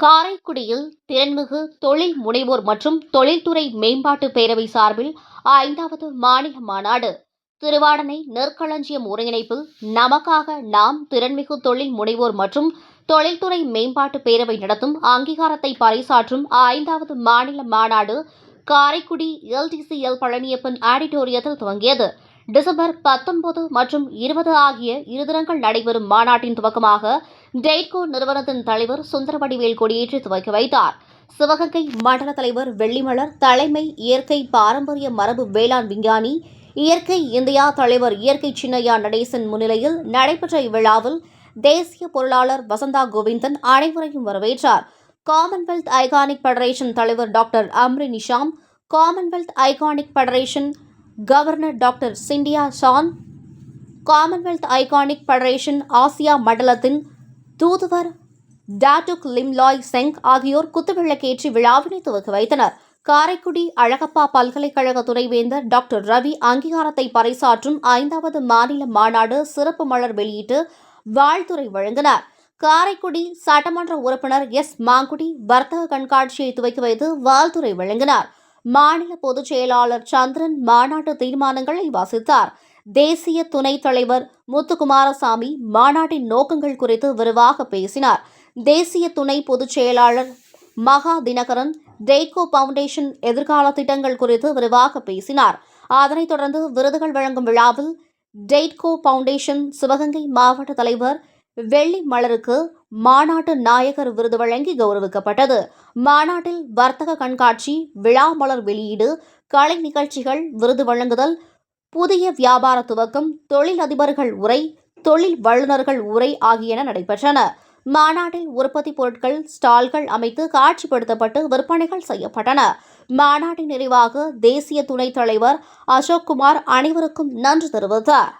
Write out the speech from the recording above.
காரைக்குடியில் திறன்மிகு தொழில் முனைவோர் மற்றும் தொழில்துறை மேம்பாட்டு பேரவை சார்பில் 5வது மாநில மாநாடு திருவாடனை நெற்களஞ்சியம் ஒருங்கிணைப்பில் நமக்காக நாம் திறன்மிகு தொழில் முனைவோர் மற்றும் தொழில்துறை மேம்பாட்டு பேரவை நடத்தும் அங்கீகாரத்தை பறைசாற்றும் 5வது மாநில மாநாடு காரைக்குடி எல்டிசிஎல் பழனியப்பன் ஆடிட்டோரியத்தில் துவங்கியது. டிசம்பர் 19 மற்றும் 20 ஆகிய இரு தினங்கள் நடைபெறும் மாநாட்டின் துவக்கமாக டெய்ட்கோ நிறுவனத்தின் தலைவர் சுந்தரவடிவேல் கொடியேற்றி துவக்கி வைத்தார். சிவகங்கை மண்டல தலைவர் வெள்ளிமலர், தலைமை இயற்கை பாரம்பரிய மரபு வேளாண் விஞ்ஞானி இயற்கை இந்தியா தலைவர் இயற்கை சின்னையா நடேசன் முன்னிலையில் நடைபெற்ற இவ்விழாவில் தேசிய பொருளாளர் வசந்தா கோவிந்தன் அனைவரையும் வரவேற்றார். காமன்வெல்த் ஐகானிக் ஃபெடரேஷன் தலைவர் doctor Amri Nisham, Commonwealth iconic federation governor doctor Cynthia Shan, Commonwealth iconic federation Asia மண்டலத்தின் தூதுவர் டாட்டுக் லிம்லாய் செங் ஆகியோர் குத்துவிளக்கேற்றி விழாவினை துவக்கி வைத்தனர். காரைக்குடி அழகப்பா பல்கலைக்கழக துணைவேந்தர் டாக்டர் ரவி அங்கீகாரத்தை பறைசாற்றும் 5வது மாநில மாநாடு சிறப்பு மலர் வெளியிட்டு வாழ்த்துரை வழங்கினார். காரைக்குடி சட்டமன்ற உறுப்பினர் எஸ். மாங்குடி வர்த்தக கண்காட்சியை துவக்கி வைத்து வாழ்த்துரை வழங்கினார். மாநில பொதுச் செயலாளர் சந்திரன் மாநாட்டு தீர்மானங்களை வாசித்தார். தேசிய துணைத் தலைவர் முத்துக்குமாரசாமி மாநாட்டின் நோக்கங்கள் குறித்து விரிவாக பேசினார். தேசிய துணை பொதுச் செயலாளர் மகா தினகரன் டெய்ட்கோ பவுண்டேஷன் எதிர்கால திட்டங்கள் குறித்து விரிவாக பேசினார். அதனைத் தொடர்ந்து விருதுகள் வழங்கும் விழாவில் டெய்ட்கோ பவுண்டேஷன் சிவகங்கை மாவட்ட தலைவர் வெள்ளி மலருக்கு மாநாட்டு நாயகர் விருது வழங்கி கௌரவிக்கப்பட்டது. மாநாட்டில் வர்த்தக கண்காட்சி, விழா மலர் வெளியீடு, கலை நிகழ்ச்சிகள், விருது வழங்குதல், புதிய வியாபார துவக்கம், தொழில் அதிபர்கள் உரை, தொழில் வல்லுநர்கள் உரை ஆகியன நடைபெற்றன. மாநாட்டில் உற்பத்தி பொருட்கள் ஸ்டால்கள் அமைத்து காட்சிப்படுத்தப்பட்டு விற்பனைகள் செய்யப்பட்டன. மாநாட்டின் நிறைவாக தேசிய துணைத் தலைவர் அசோக்குமார் அனைவருக்கும் நன்றி தெரிவித்தார்.